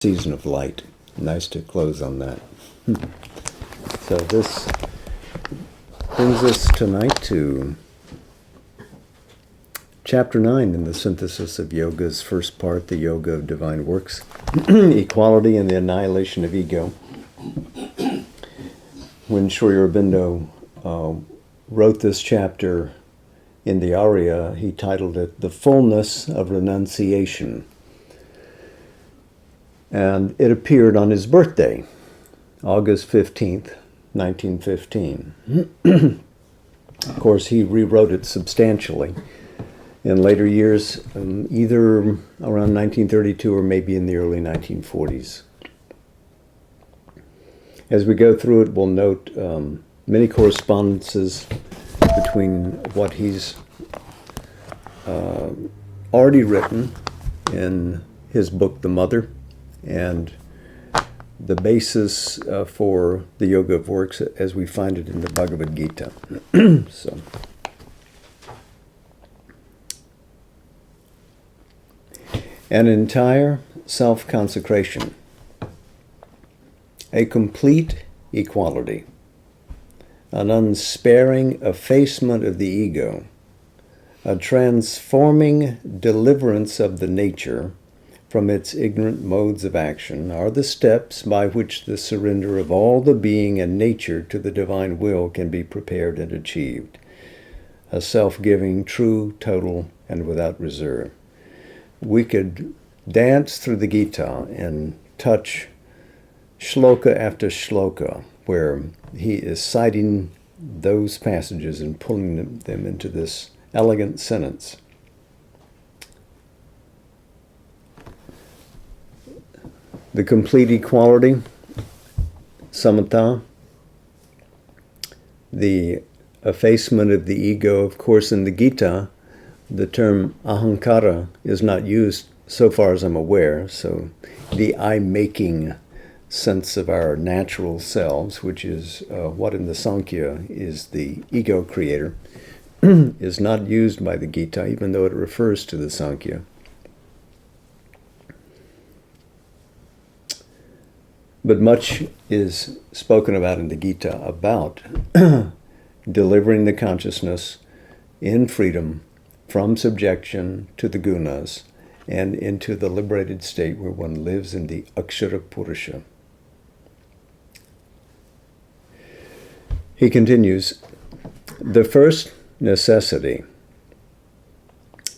Season of light. Nice to close on that. So this brings us tonight to Chapter 9 in the Synthesis of Yoga's first part, the Yoga of Divine Works, Equality and the Annihilation of Ego. When Sri Aurobindo wrote this chapter in the Arya, he titled it The Fullness of Renunciation. And it appeared on his birthday, August 15th, 1915. Of course, he rewrote it substantially in later years, either around 1932 or maybe in the early 1940s. As we go through it, we'll note many correspondences between what he's already written in his book, The Mother, and the basis for the Yoga of Works as we find it in the Bhagavad Gita. So, an entire self-consecration, a complete equality, an unsparing effacement of the ego, a transforming deliverance of the nature from its ignorant modes of action are the steps by which the surrender of all the being and nature to the divine will can be prepared and achieved. A self-giving, true, total, and without reserve. We could dance through the Gita and touch shloka after shloka, where he is citing those passages and pulling them into this elegant sentence. The complete equality, samatha, the effacement of the ego. Of course, in the Gita, the term ahankara is not used so far as I'm aware. So the I-making sense of our natural selves, which is what in the Sankhya is the ego creator, is not used by the Gita, even though it refers to the Sankhya. But much is spoken about in the Gita about delivering the consciousness in freedom from subjection to the gunas and into the liberated state where one lives in the Akshara Purusha. He continues, the first necessity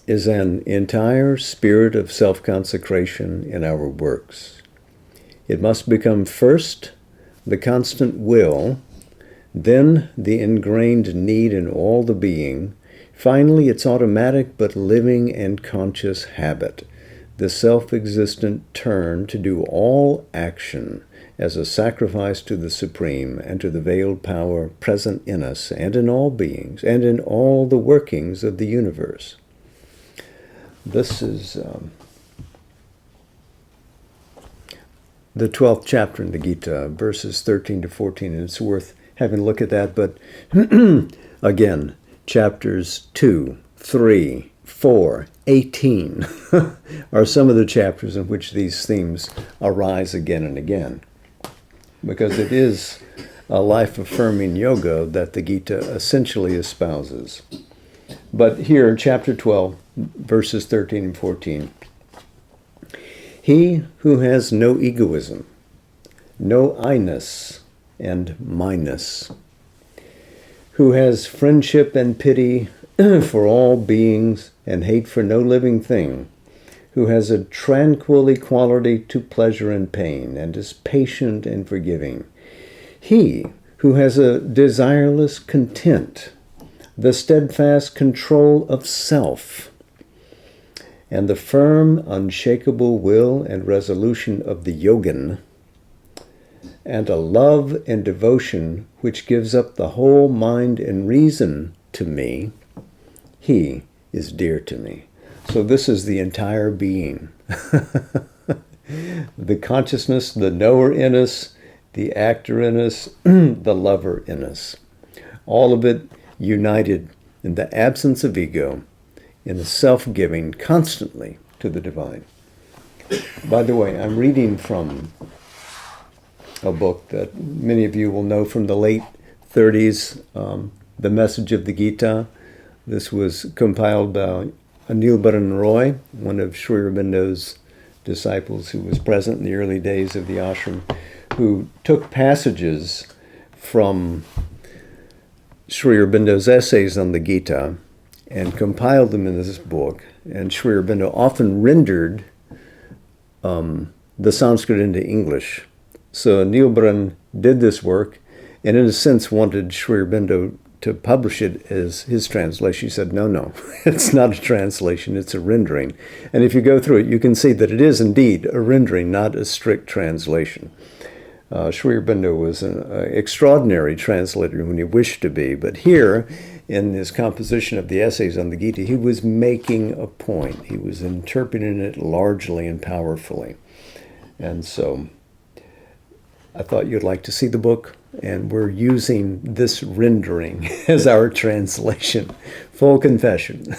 is an entire spirit of self-consecration in our works. It must become first the constant will, then the ingrained need in all the being, finally its automatic but living and conscious habit, the self-existent turn to do all action as a sacrifice to the Supreme and to the veiled power present in us and in all beings and in all the workings of the universe. This is the 12th chapter in the Gita, verses 13 to 14, and it's worth having a look at that. But again, chapters 2, 3, 4, 18 are some of the chapters in which these themes arise again and again, because it is a life-affirming yoga that the Gita essentially espouses. But here in chapter 12, verses 13 and 14, he who has no egoism, no I-ness and minus, who has friendship and pity for all beings and hate for no living thing, who has a tranquil equality to pleasure and pain and is patient and forgiving, he who has a desireless content, the steadfast control of self, and the firm, unshakable will and resolution of the yogin, and a love and devotion which gives up the whole mind and reason to me, he is dear to me. So this is the entire being. The consciousness, the knower in us, the actor in us, the lover in us. All of it united in the absence of ego, in the self-giving constantly to the divine. By the way, I'm reading from a book that many of you will know from the late 30s, The Message of the Gita. This was compiled by Anilbaran Roy, one of Sri Aurobindo's disciples who was present in the early days of the ashram, who took passages from Sri Aurobindo's essays on the Gita and compiled them in this book. And Sri Aurobindo often rendered the Sanskrit into English. So Anilbaran did this work and in a sense wanted Sri Aurobindo to publish it as his translation. He said, no, it's not a translation, it's a rendering. And if you go through it, you can see that it is indeed a rendering, not a strict translation. Sri Aurobindo was an extraordinary translator when he wished to be, but here, in his composition of the essays on the Gita, he was making a point. He was interpreting it largely and powerfully. And so I thought you'd like to see the book, and we're using this rendering as our translation. Full confession.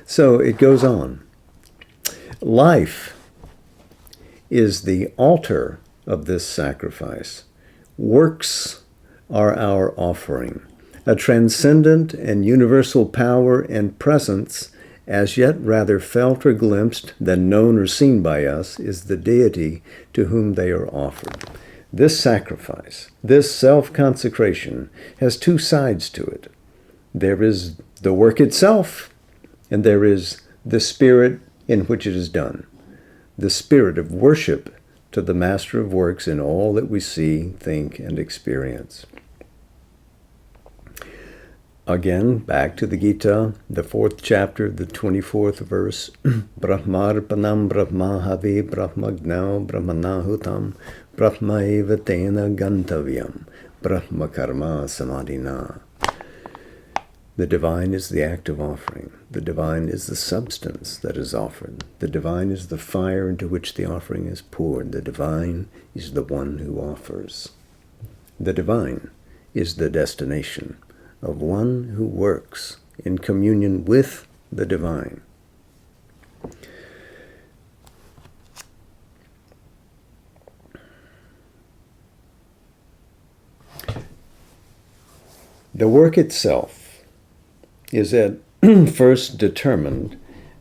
So it goes on. Life is the altar of this sacrifice. Works are our offering. A transcendent and universal power and presence, as yet rather felt or glimpsed than known or seen by us, is the deity to whom they are offered. This sacrifice, this self-consecration, has two sides to it. There is the work itself, and there is the spirit in which it is done, the spirit of worship to the Master of Works in all that we see, think, and experience. Again, back to the Gita, the 4th chapter, the 24th verse. Brahmarpanam brahmahavi brahmagnao brahmanahutam brahmaeva tena gantavyam brahmakarma samadhina. The divine is the act of offering. The divine is the substance that is offered. The divine is the fire into which the offering is poured. The divine is the one who offers. The divine is the destination of one who works in communion with the divine. The work itself is at first determined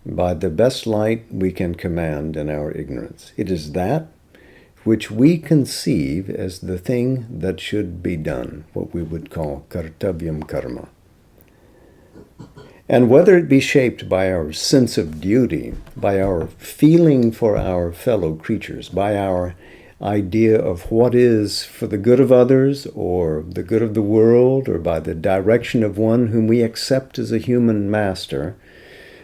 by the best light we can command in our ignorance. It is that which we conceive as the thing that should be done, what we would call kartavyam karma. And whether it be shaped by our sense of duty, by our feeling for our fellow creatures, by our idea of what is for the good of others or the good of the world, or by the direction of one whom we accept as a human master,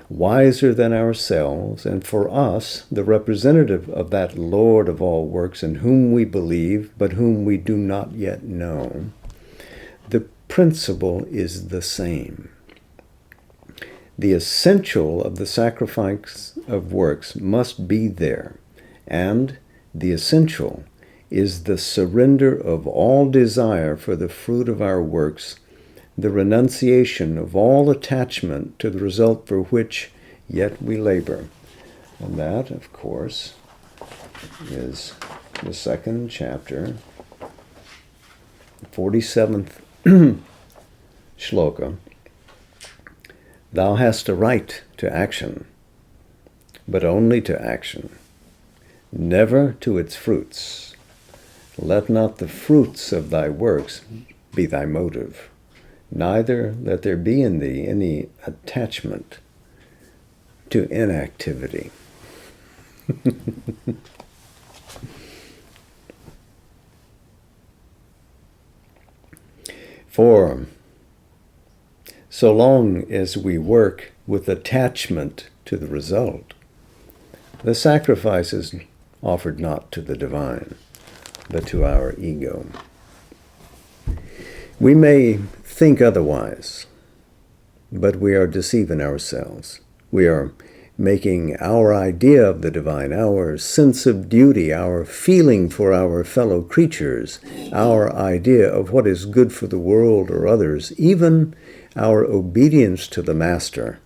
wiser than ourselves, and for us the representative of that Lord of all works in whom we believe but whom we do not yet know, the principle is the same. The essential of the sacrifice of works must be there, and the essential is the surrender of all desire for the fruit of our works, the renunciation of all attachment to the result for which yet we labor. And that, of course, is the 2nd chapter, 47th shloka. Thou hast a right to action, but only to action, never to its fruits. Let not the fruits of thy works be thy motive, neither let there be in thee any attachment to inactivity. For so long as we work with attachment to the result, the sacrifice is offered not to the divine, but to our ego. We may think otherwise, but we are deceiving ourselves. We are making our idea of the divine, our sense of duty, our feeling for our fellow creatures, our idea of what is good for the world or others, even our obedience to the Master,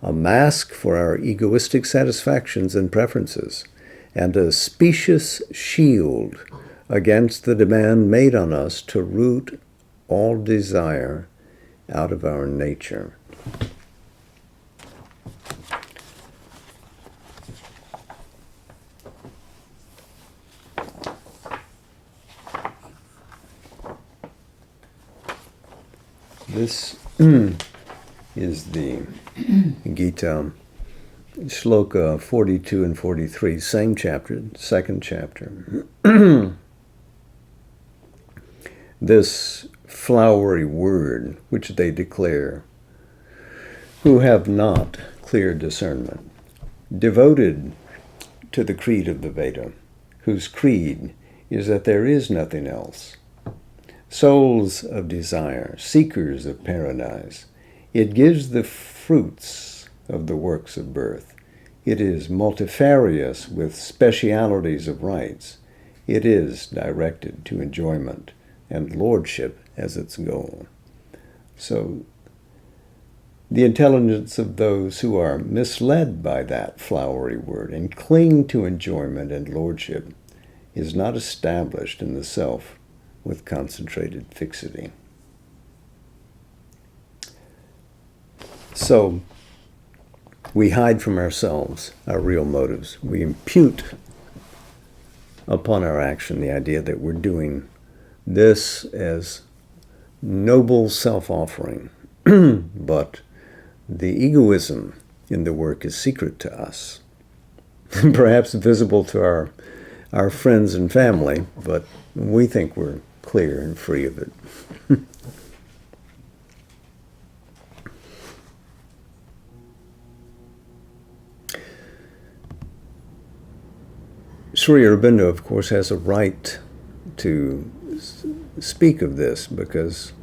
a mask for our egoistic satisfactions and preferences, and a specious shield against the demand made on us to root all desire out of our nature. This is the Gita, Shloka 42 and 43, same chapter, second chapter. This flowery word which they declare, who have not clear discernment, devoted to the creed of the Veda, whose creed is that there is nothing else. Souls of desire, seekers of paradise, it gives the fruits of the works of birth. It is multifarious with specialities of rights. It is directed to enjoyment and lordship as its goal. So, the intelligence of those who are misled by that flowery word and cling to enjoyment and lordship is not established in the self with concentrated fixity. So, we hide from ourselves our real motives. We impute upon our action the idea that we're doing this as noble self-offering, but the egoism in the work is secret to us, perhaps visible to our friends and family, but we think we're clear and free of it. Sri Aurobindo, of course, has a right to speak of this because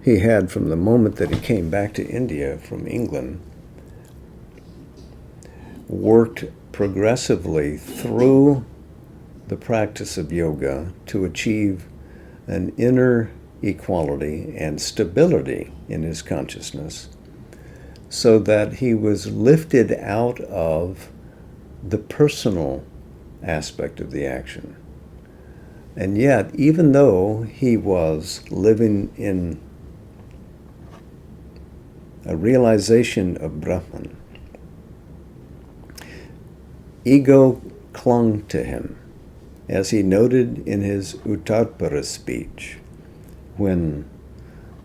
he had, from the moment that he came back to India from England, worked progressively through the practice of yoga to achieve an inner equality and stability in his consciousness so that he was lifted out of the personal aspect of the action. And yet, even though he was living in a realization of Brahman, ego clung to him, as he noted in his Uttarpara speech, when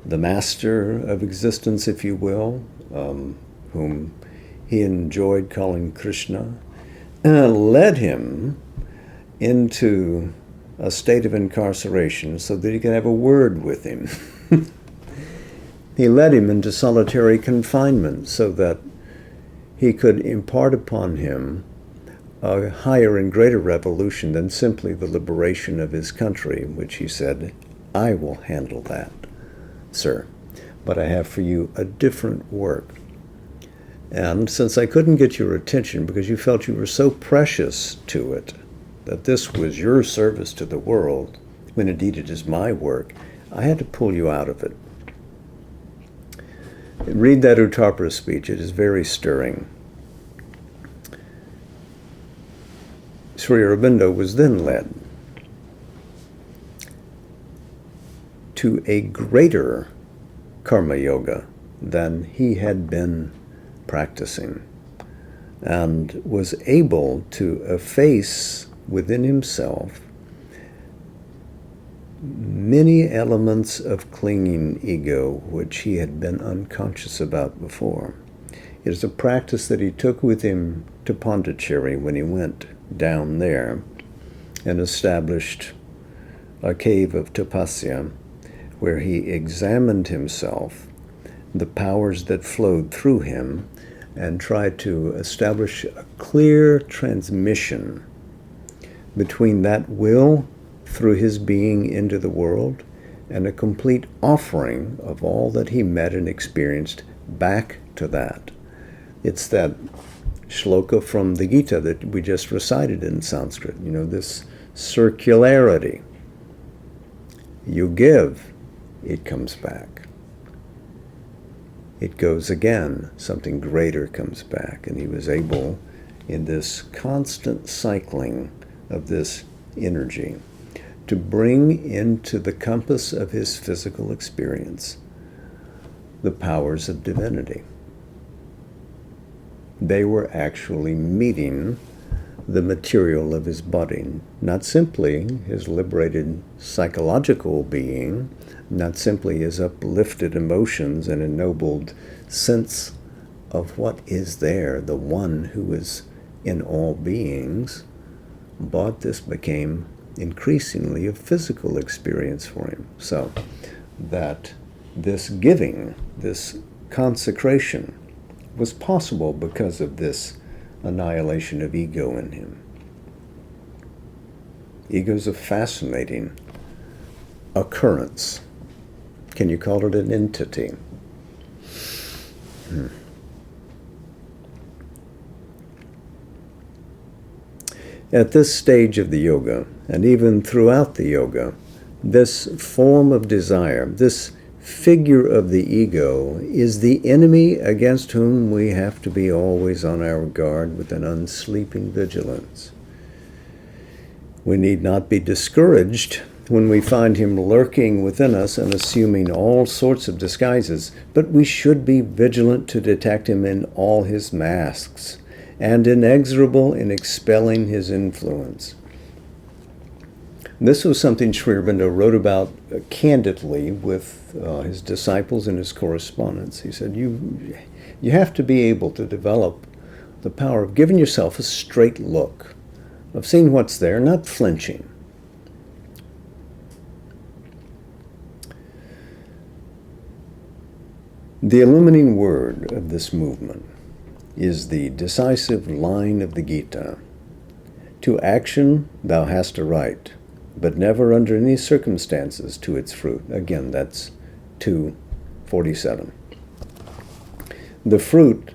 the master of existence, if you will, whom he enjoyed calling Krishna, led him into a state of incarceration so that he could have a word with him. He led him into solitary confinement so that he could impart upon him a higher and greater revolution than simply the liberation of his country, which he said, I will handle that, sir, but I have for you a different work. And since I couldn't get your attention because you felt you were so precious to it, that this was your service to the world, when indeed it is my work, I had to pull you out of it. Read that Uttarpara speech. It is very stirring. Sri Aurobindo was then led to a greater karma yoga than he had been practicing, and was able to efface within himself many elements of clinging ego which he had been unconscious about before. It is a practice that he took with him to Pondicherry when he went down there and established a cave of tapasya where he examined himself, the powers that flowed through him, and tried to establish a clear transmission between that will through his being into the world and a complete offering of all that he met and experienced back to that. It's that shloka from the Gita that we just recited in Sanskrit, this circularity. You give, it comes back. it goes again. Something greater comes back. And he was able, in this constant cycling of this energy, to bring into the compass of his physical experience the powers of divinity. They were actually meeting the material of his body, not simply his liberated psychological being, not simply his uplifted emotions and ennobled sense of what is there, the one who is in all beings, but this became increasingly a physical experience for him. So that this giving, this consecration, was possible because of this annihilation of ego in him. Ego is a fascinating occurrence. Can you call it an entity? At this stage of the yoga, and even throughout the yoga, this form of desire, this figure of the ego, is the enemy against whom we have to be always on our guard with an unsleeping vigilance. We need not be discouraged when we find him lurking within us and assuming all sorts of disguises, but we should be vigilant to detect him in all his masks, and inexorable in expelling his influence. This was something Sri Aurobindo wrote about candidly with his disciples in his correspondence. He said, you have to be able to develop the power of giving yourself a straight look, of seeing what's there, not flinching. The illuminating word of this movement is the decisive line of the Gita. To action thou hast a right, but never under any circumstances to its fruit. Again, that's 247. The fruit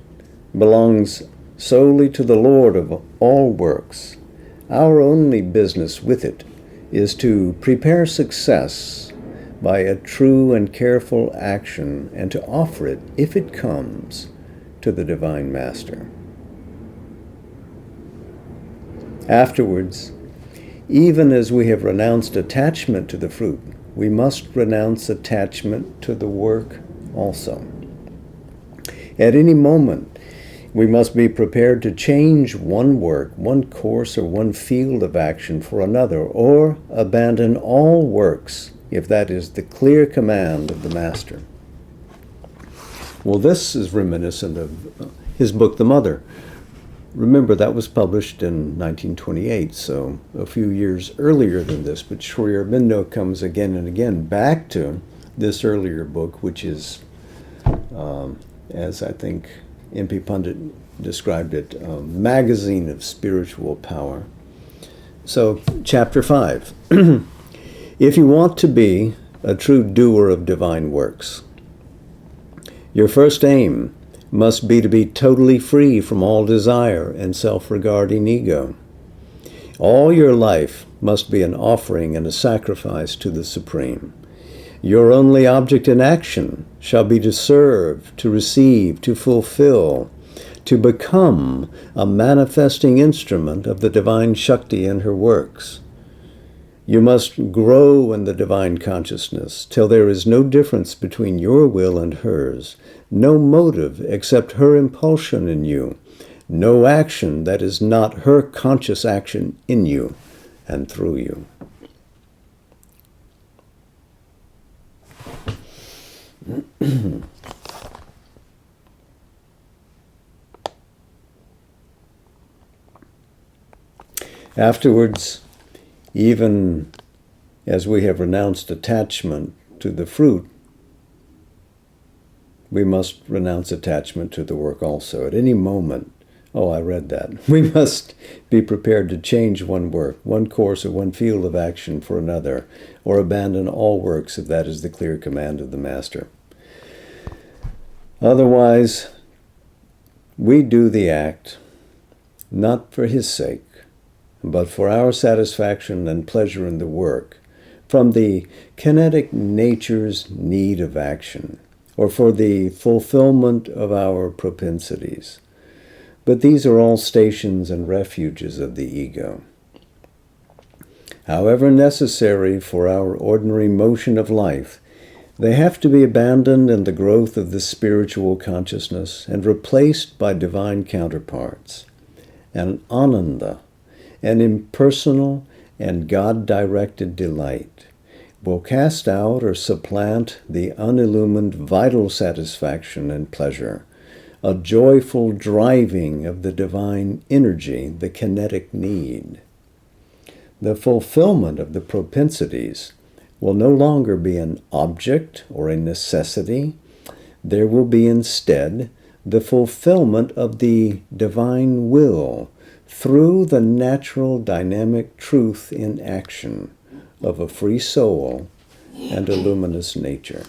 belongs solely to the Lord of all works. Our only business with it is to prepare success by a true and careful action, and to offer it, if it comes, to the Divine Master. Afterwards, even as we have renounced attachment to the fruit, we must renounce attachment to the work also. At any moment, we must be prepared to change one work, one course, or one field of action for another, or abandon all works, if that is the clear command of the Master. Well, this is reminiscent of his book, The Mother. Remember, that was published in 1928, so a few years earlier than this, but Sri Aurobindo comes again and again back to this earlier book, which is, as I think M.P. Pundit described it, a magazine of spiritual power. So, chapter 5. If you want to be a true doer of divine works, your first aim must be to be totally free from all desire and self-regarding ego. All your life must be an offering and a sacrifice to the Supreme. Your only object in action shall be to serve, to receive, to fulfill, to become a manifesting instrument of the divine Shakti and her works. You must grow in the divine consciousness till there is no difference between your will and hers, no motive except her impulsion in you, no action that is not her conscious action in you and through you. Afterwards, even as we have renounced attachment to the fruit, we must renounce attachment to the work also. At any moment, I read that. We must be prepared to change one work, one course, or one field of action for another, or abandon all works if that is the clear command of the Master. Otherwise, we do the act not for his sake, but for our satisfaction and pleasure in the work, from the kinetic nature's need of action, or for the fulfillment of our propensities. But these are all stations and refuges of the ego. However necessary for our ordinary motion of life, they have to be abandoned in the growth of the spiritual consciousness and replaced by divine counterparts. An ananda, an impersonal and God-directed delight, will cast out or supplant the unillumined vital satisfaction and pleasure, a joyful driving of the divine energy, the kinetic need. The fulfillment of the propensities will no longer be an object or a necessity. There will be instead the fulfillment of the divine will through the natural dynamic truth in action of a free soul and a luminous nature.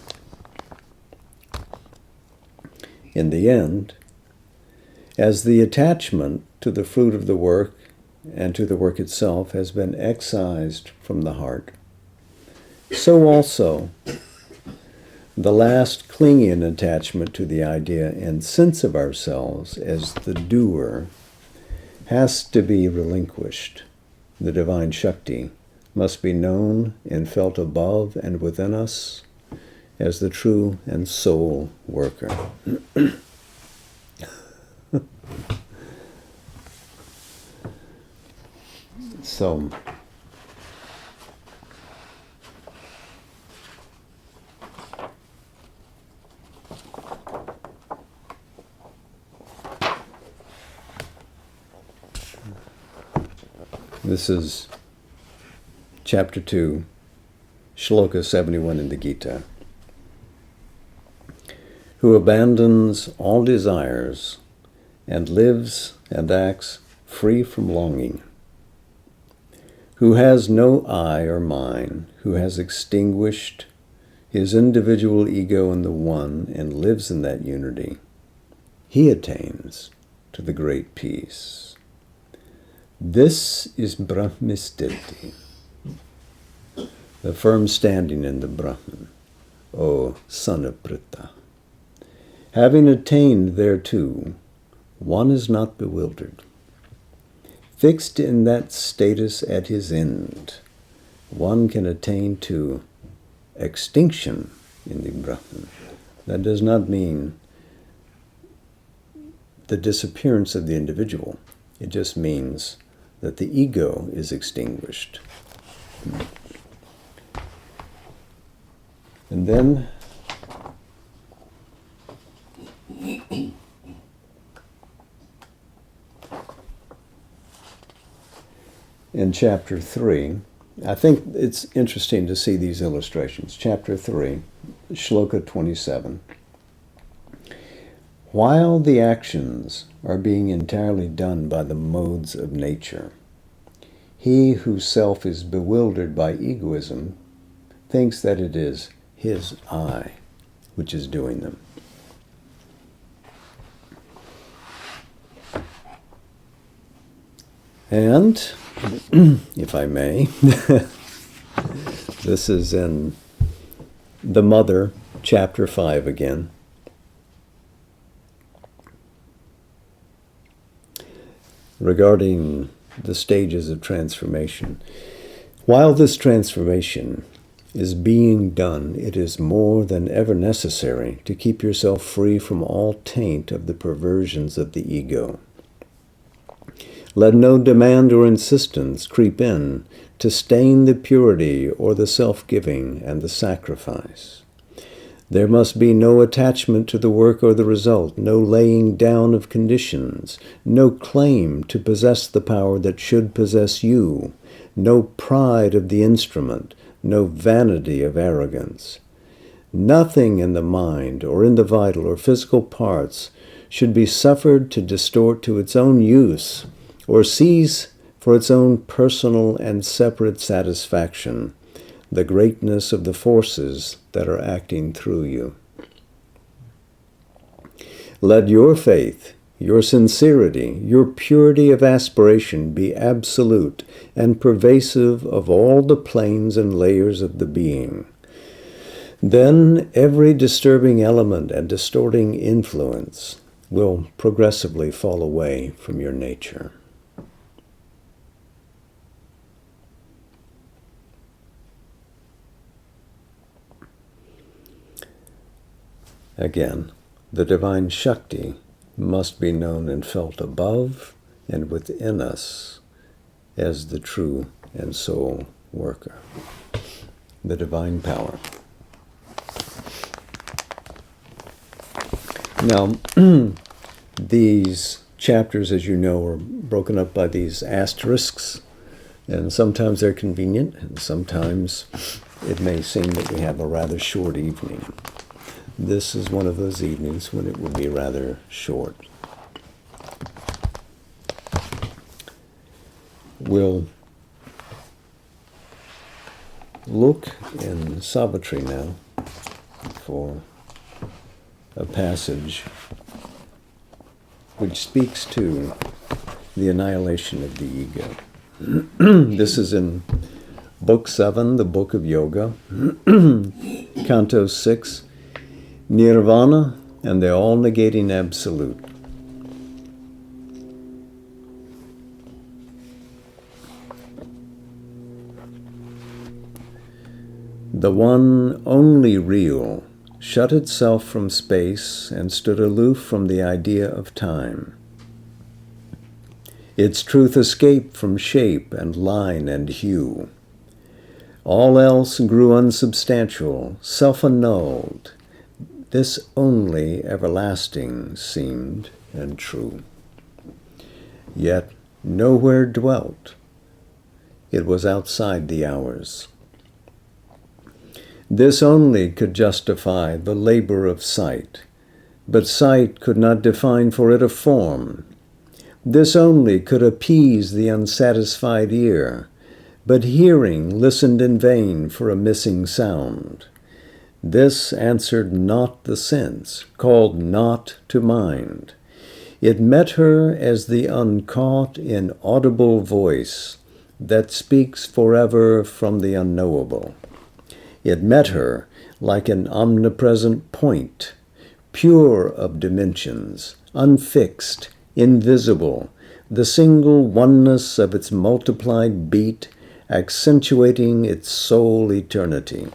In the end, as the attachment to the fruit of the work and to the work itself has been excised from the heart, so also the last clinging attachment to the idea and sense of ourselves as the doer has to be relinquished. The divine Shakti must be known and felt above and within us as the true and sole worker. So, this is Chapter 2, Shloka 71 in the Gita. Who abandons all desires and lives and acts free from longing. Who has no I or mine, who has extinguished his individual ego in the one and lives in that unity, he attains to the great peace. This is Brahmistiti, the firm standing in the Brahman, O son of Prita. Having attained thereto, one is not bewildered. Fixed in that status at his end, one can attain to extinction in the Brahman. That does not mean the disappearance of the individual. It just means that the ego is extinguished. And then in Chapter 3, I think it's interesting to see these illustrations. Chapter 3, Shloka 27. While the actions are being entirely done by the modes of nature, he whose self is bewildered by egoism thinks that it is his I which is doing them. And, if I may, this is in The Mother, Chapter 5 again. Regarding the stages of transformation. While this transformation is being done, it is more than ever necessary to keep yourself free from all taint of the perversions of the ego. Let no demand or insistence creep in to stain the purity or the self-giving and the sacrifice. There must be no attachment to the work or the result, no laying down of conditions, no claim to possess the power that should possess you, no pride of the instrument, no vanity of arrogance. Nothing in the mind or in the vital or physical parts should be suffered to distort to its own use or seize for its own personal and separate satisfaction the greatness of the forces that are acting through you. Let your faith, your sincerity, your purity of aspiration be absolute and pervasive of all the planes and layers of the being. Then every disturbing element and distorting influence will progressively fall away from your nature. Again, the divine Shakti must be known and felt above and within us as the true and sole worker. The divine power. Now, these chapters, as you know, are broken up by these asterisks, and sometimes they're convenient, and sometimes it may seem that we have a rather short evening. This is one of those evenings when it will be rather short. We'll look in Savitri now for a passage which speaks to the annihilation of the ego. This is in Book 7, the Book of Yoga, Canto 6, Nirvana and the all-negating absolute. The one only real shut itself from space and stood aloof from the idea of time. Its truth escaped from shape and line and hue. All else grew unsubstantial, self-annulled. This only everlasting seemed and true. Yet nowhere dwelt. It was outside the hours. This only could justify the labor of sight, but sight could not define for it a form. This only could appease the unsatisfied ear, but hearing listened in vain for a missing sound. This answered not the sense, called not to mind. It met her as the uncaught, inaudible voice that speaks forever from the unknowable. It met her like an omnipresent point, pure of dimensions, unfixed, invisible, the single oneness of its multiplied beat, accentuating its sole eternity.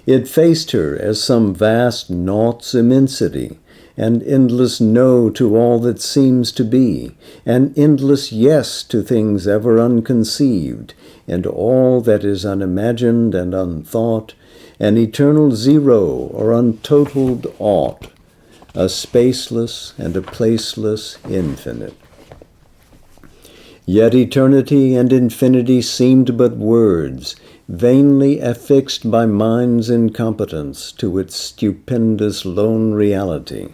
It faced her as some vast naught's immensity, an endless no to all that seems to be, an endless yes to things ever unconceived, and all that is unimagined and unthought, an eternal zero or untotaled aught, a spaceless and a placeless infinite. Yet eternity and infinity seemed but words, vainly affixed by mind's incompetence to its stupendous lone reality.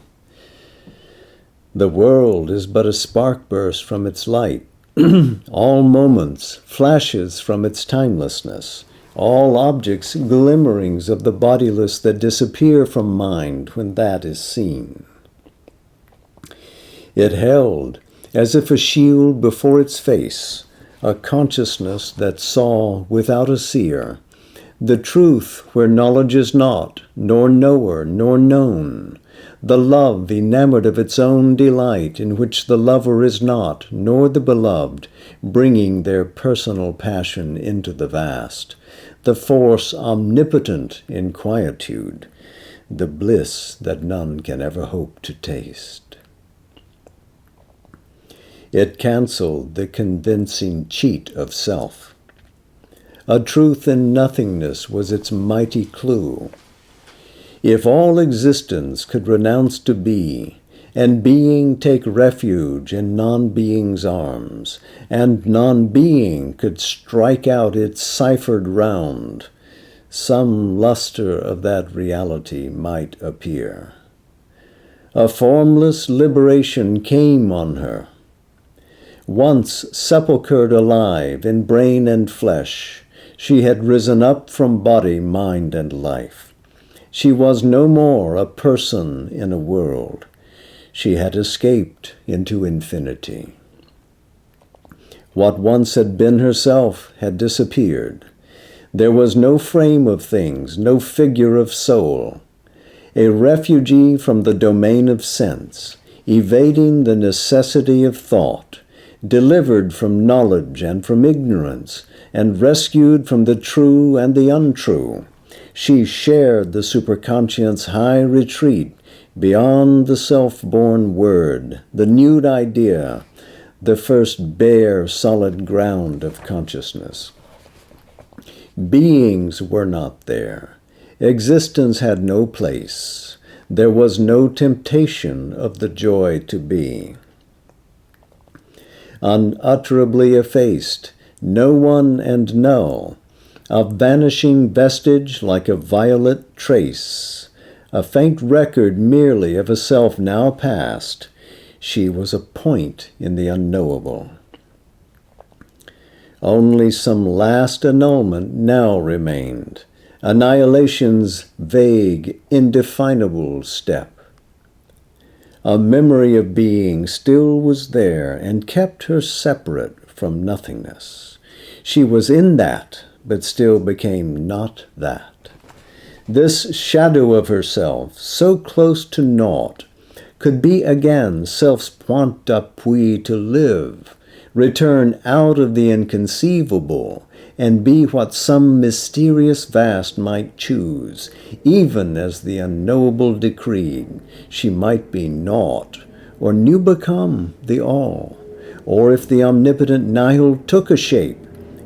The world is but a spark burst from its light, all moments flashes from its timelessness, all objects glimmerings of the bodiless that disappear from mind when that is seen. It held, as if a shield before its face, a consciousness that saw without a seer, the truth where knowledge is not, nor knower, nor known, the love enamored of its own delight, in which the lover is not, nor the beloved, bringing their personal passion into the vast, the force omnipotent in quietude, the bliss that none can ever hope to taste. It cancelled the convincing cheat of self. A truth in nothingness was its mighty clue. If all existence could renounce to be, and being take refuge in non-being's arms, and non-being could strike out its ciphered round, some luster of that reality might appear. A formless liberation came on her. Once sepulchred alive in brain and flesh, she had risen up from body, mind, and life. She was no more a person in a world. She had escaped into infinity. What once had been herself had disappeared. There was no frame of things, no figure of soul. A refugee from the domain of sense, evading the necessity of thought, delivered from knowledge and from ignorance, and rescued from the true and the untrue. She shared the superconscient's high retreat beyond the self-born word, the nude idea, the first bare, solid ground of consciousness. Beings were not there. Existence had no place. There was no temptation of the joy to be. Unutterably effaced, no one and null, a vanishing vestige like a violet trace, a faint record merely of a self now past, she was a point in the unknowable. Only some last annulment now remained, annihilation's vague, indefinable step. A memory of being still was there and kept her separate from nothingness. She was in that, but still became not that. This shadow of herself, so close to naught, could be again self's point d'appui to live, return out of the inconceivable, and be what some mysterious vast might choose, even as the unknowable decreed. She might be naught, or new become the all, or if the omnipotent nihil took a shape,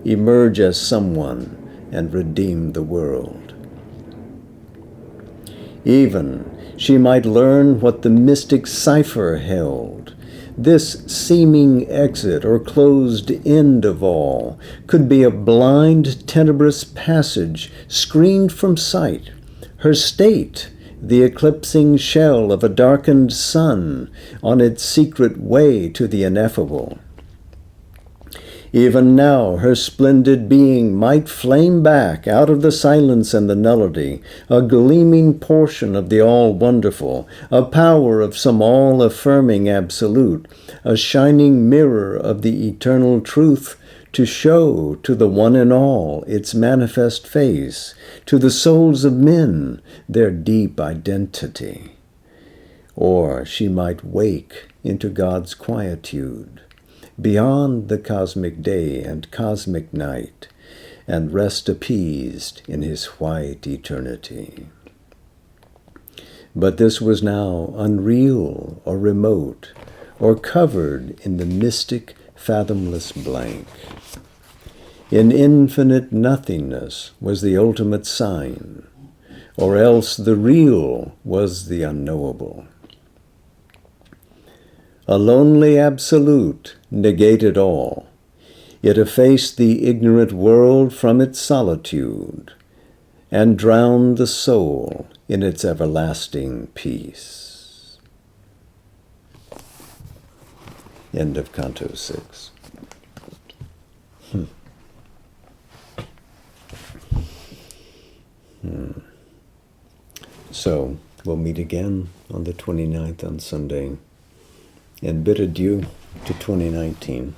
emerge as someone and redeem the world. Even she might learn what the mystic cipher held. This seeming exit or closed end of all could be a blind, tenebrous passage screened from sight. Her state, the eclipsing shell of a darkened sun on its secret way to the ineffable. Even now her splendid being might flame back out of the silence and the nullity, a gleaming portion of the all-wonderful, a power of some all-affirming absolute, a shining mirror of the eternal truth to show to the one and all its manifest face, to the souls of men their deep identity. Or she might wake into God's quietude, beyond the cosmic day and cosmic night, and rest appeased in his white eternity. But this was now unreal or remote, or covered in the mystic, fathomless blank. In infinite nothingness was the ultimate sign, or else the real was the unknowable. A lonely absolute negated all. It effaced the ignorant world from its solitude and drowned the soul in its everlasting peace. End of Canto 6. So, we'll meet again on the 29th on Sunday. And bid adieu to 2019.